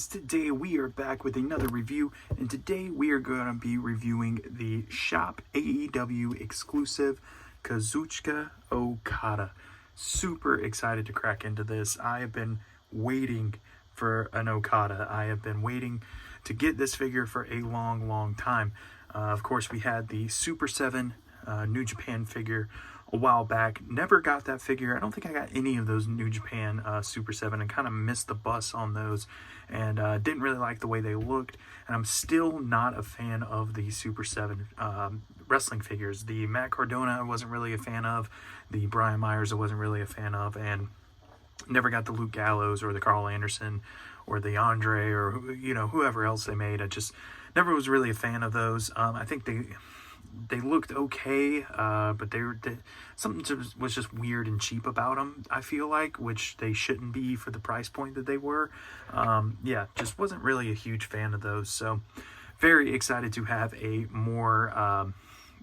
Today we are back with another review, and today we are going to be reviewing the Shop AEW exclusive Kazuchika Okada. Super excited to crack into this. I have been waiting for an Okada. I have been waiting to get this figure for a long time. Of course, we had the Super 7 New Japan figure a while back. Never got that figure. I don't think I got any of those New Japan Super 7 and kind of missed the bus on those, and didn't really like the way they looked. And I'm still not a fan of the Super 7 wrestling figures. The Matt Cardona I wasn't really a fan of. The Brian Myers I wasn't really a fan of, and never got the Luke Gallows or the Carl Anderson or the Andre or whoever else they made. I just never was really a fan of those. I think they looked okay, but something was just weird and cheap about them, I feel like, which they shouldn't be for the price point that they were. Yeah, just wasn't really a huge fan of those. So very excited to have a more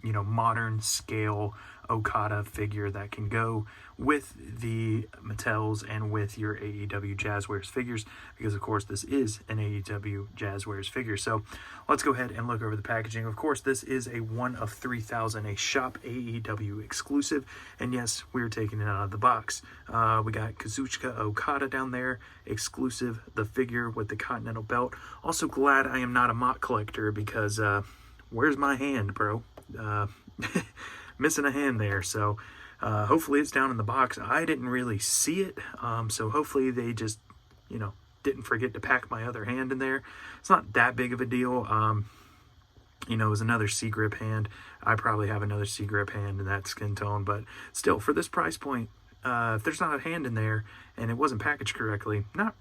modern scale Okada figure that can go with the Mattels and with your AEW Jazzwares figures, because of course this is an AEW Jazzwares figure. So let's go ahead and look over the packaging. Of course, this is a 1 of 3,000, a Shop AEW exclusive, and yes, we're taking it out of the box. We got Kazuchika Okada down there, exclusive, the figure with the Continental belt. Also glad I am not a MOC collector, because where's my hand, bro? Missing a hand there. So hopefully it's down in the box. I didn't really see it, so hopefully they just didn't forget to pack my other hand in there. It's not that big of a deal. It was another C-grip hand. I probably have another C-grip hand in that skin tone, but still, for this price point, if there's not a hand in there and it wasn't packaged correctly, not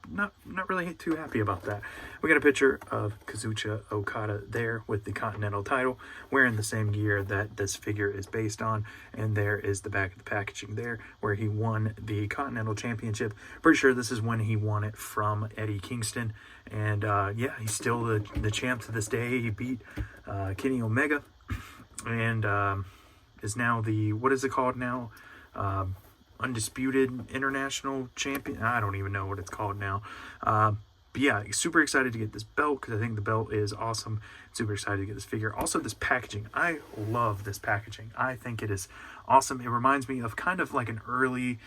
really too happy about that. We got a picture of Kazuchika Okada there with the Continental title, wearing the same gear that this figure is based on, and there is the back of the packaging there, where he won the Continental Championship. Pretty sure this is when he won it from Eddie Kingston, and yeah, he's still the champ to this day. He beat Kenny Omega, and is now the, what is it called now? Undisputed International Champion. I don't even know what it's called now. But yeah, super excited to get this belt, because I think the belt is awesome. Super excited to get this figure. Also, this packaging. I love this packaging. I think it is awesome. It reminds me of kind of like an early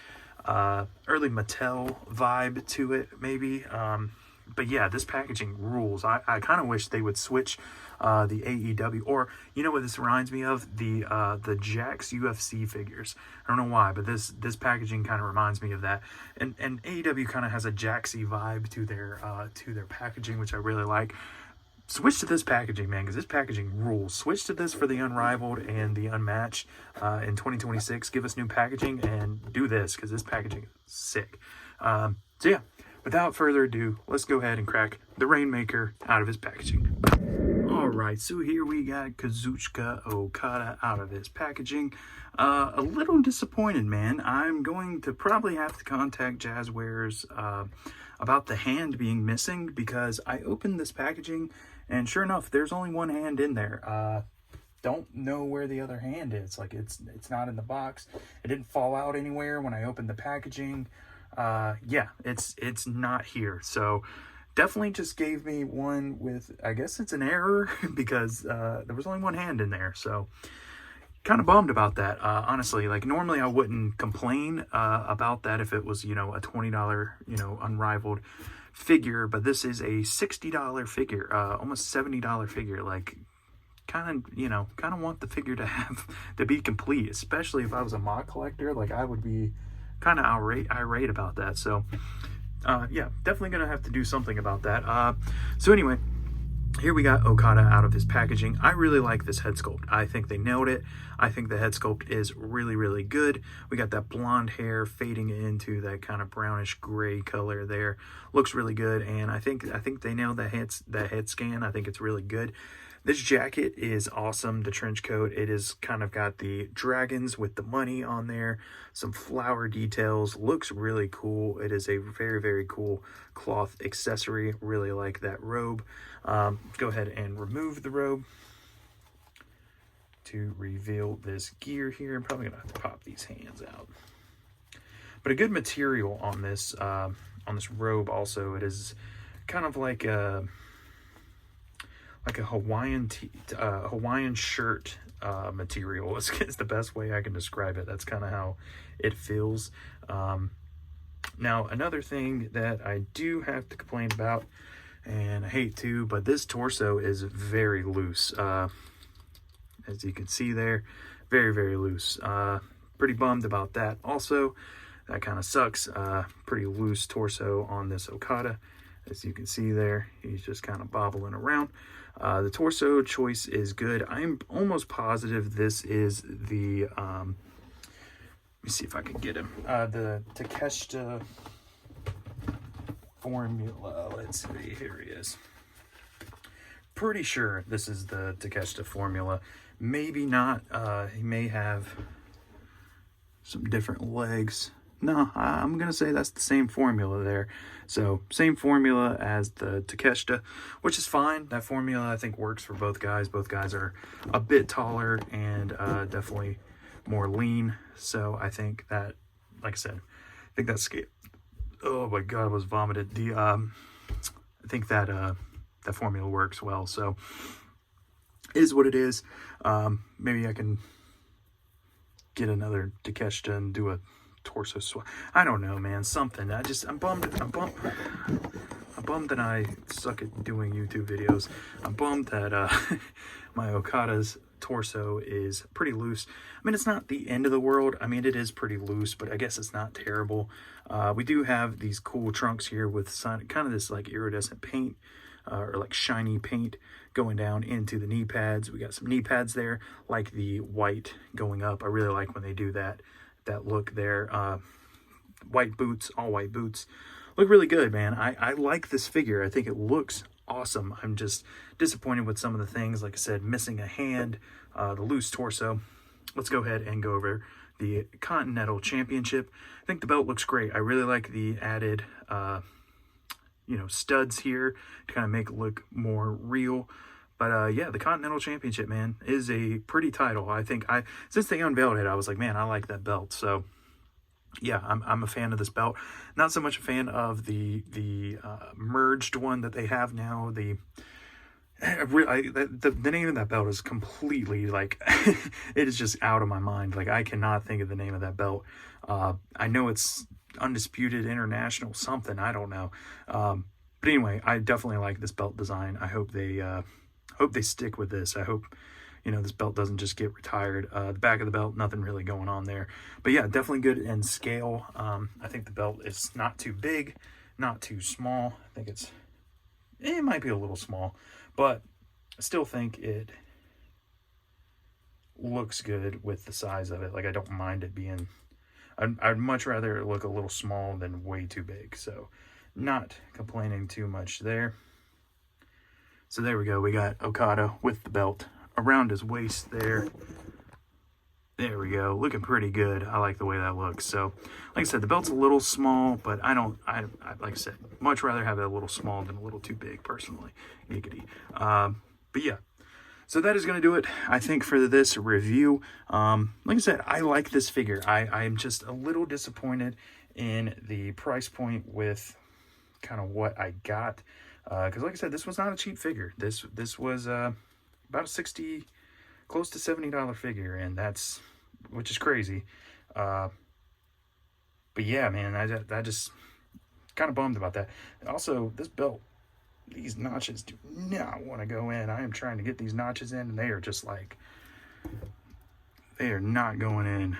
Mattel vibe to it, maybe. But yeah, this packaging rules. I kind of wish they would switch the AEW, or you know what this reminds me of? The Jax UFC figures. I don't know why, but this packaging kind of reminds me of that. And AEW kind of has a Jaxy vibe to their packaging, which I really like. Switch to this packaging, man, because this packaging rules. Switch to this for the Unrivaled and the Unmatched in 2026. Give us new packaging and do this, because this packaging is sick. So yeah, without further ado, let's go ahead and crack the Rainmaker out of his packaging. Alright, so here we got Kazuchika Okada out of his packaging. A little disappointed, man. I'm going to probably have to contact Jazzwares about the hand being missing, because I opened this packaging and sure enough, there's only one hand in there. Don't know where the other hand is. Like, it's not in the box. It didn't fall out anywhere when I opened the packaging. Yeah, it's not here. So definitely just gave me one with, I guess it's an error, because there was only one hand in there. So kind of bummed about that, honestly. Like, normally I wouldn't complain about that if it was, a $20, Unrivaled figure, but this is a $60 figure, almost $70 figure. Like, kind of want the figure to be complete, especially if I was a MOC collector. Like, I would be kind of irate about that. So yeah, definitely gonna have to do something about that. So anyway, here we got Okada out of his packaging. I really like this head sculpt. I think they nailed it. I think the head sculpt is really good. We got that blonde hair fading into that kind of brownish gray color there. Looks really good, and I think they nailed that head scan. I think it's really good. This jacket is awesome, the trench coat. It is kind of got the dragons with the money on there, some flower details. Looks really cool. It is a very cool cloth accessory. Really like that robe. Go ahead and remove the robe to reveal this gear here. I'm probably gonna have to pop these hands out. But a good material on this robe also. It is kind of like a Hawaiian shirt material is the best way I can describe it. That's kind of how it feels. Now, another thing that I do have to complain about, and I hate to, but this torso is very loose. As you can see there, very, very loose. Pretty bummed about that. Also, that kind of sucks. Pretty loose torso on this Okada. As you can see there, he's just kind of bobbling around. The torso choice is good. I'm almost positive this is the, let me see if I can get him. The Takeshita formula. Let's see, here he is. Pretty sure this is the Takeshita formula. Maybe not. He may have some different legs. No, I'm going to say that's the same formula there. So, same formula as the Takeshita, which is fine. That formula, I think, works for both guys. Both guys are a bit taller and definitely more lean. So, I think that, like I said, I think that's... Oh my God, I was vomited. I think that that formula works well. So, it is what it is. Maybe I can get another Takeshita and do a torso swap. I don't know, man. Something. I'm bummed that I suck at doing YouTube videos. I'm bummed that my Okada's torso is pretty loose. I mean, it's not the end of the world. I mean, it is pretty loose, but I guess it's not terrible. We do have these cool trunks here with kind of this like iridescent paint, or like shiny paint going down into the knee pads. We got some knee pads there, like the white going up. I really like when they do that look there. White boots, all white boots, look really good, man. I like this figure. I think it looks awesome. I'm just disappointed with some of the things, like I said, missing a hand, the loose torso. Let's go ahead and go over the Continental Championship. I think the belt looks great. I really like the added studs here to kind of make it look more real. But yeah, the Continental Championship, man, is a pretty title. I think since they unveiled it, I was like, man, I like that belt. So yeah, I'm a fan of this belt. Not so much a fan of the merged one that they have now. The name of that belt is completely like it is just out of my mind. Like, I cannot think of the name of that belt. I know it's Undisputed International something. I don't know. But anyway, I definitely like this belt design. I hope they stick with this. I hope, this belt doesn't just get retired. The back of the belt, nothing really going on there. But yeah, definitely good in scale. I think the belt is not too big, not too small. I think it might be a little small, but I still think it looks good with the size of it. Like, I don't mind it being... I'd much rather it look a little small than way too big. So, not complaining too much there. So there we go. We got Okada with the belt around his waist there. There we go. Looking pretty good. I like the way that looks. So, like I said, the belt's a little small, but I like I said, much rather have it a little small than a little too big, personally. Giggity. But yeah. So that is going to do it, I think, for this review. Like I said, I like this figure. I'm just a little disappointed in the price point with kind of what I got. Because like I said, this was not a cheap figure. This was about a $60, close to $70 figure, and which is crazy. But yeah, man, I just kind of bummed about that. Also, this belt, these notches do not want to go in. I am trying to get these notches in, and they are just like, they are not going in.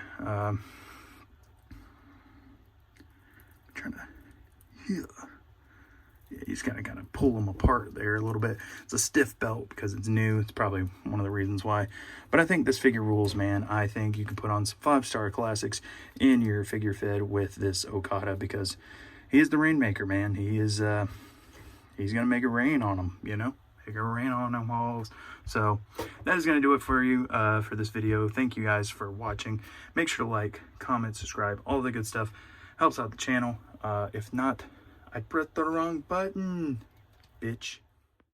Trying to, yeah, you just gotta kind of pull them apart there a little bit. It's a stiff belt because it's new. It's probably one of the reasons why. But I think this figure rules, man. I think you can put on some 5-star classics in your figure fed with this Okada, because he is the Rainmaker, man. He is, he's going to make it rain on them, Make it rain on them all. So that is going to do it for you for this video. Thank you guys for watching. Make sure to like, comment, subscribe, all the good stuff. Helps out the channel. If not, I pressed the wrong button, bitch.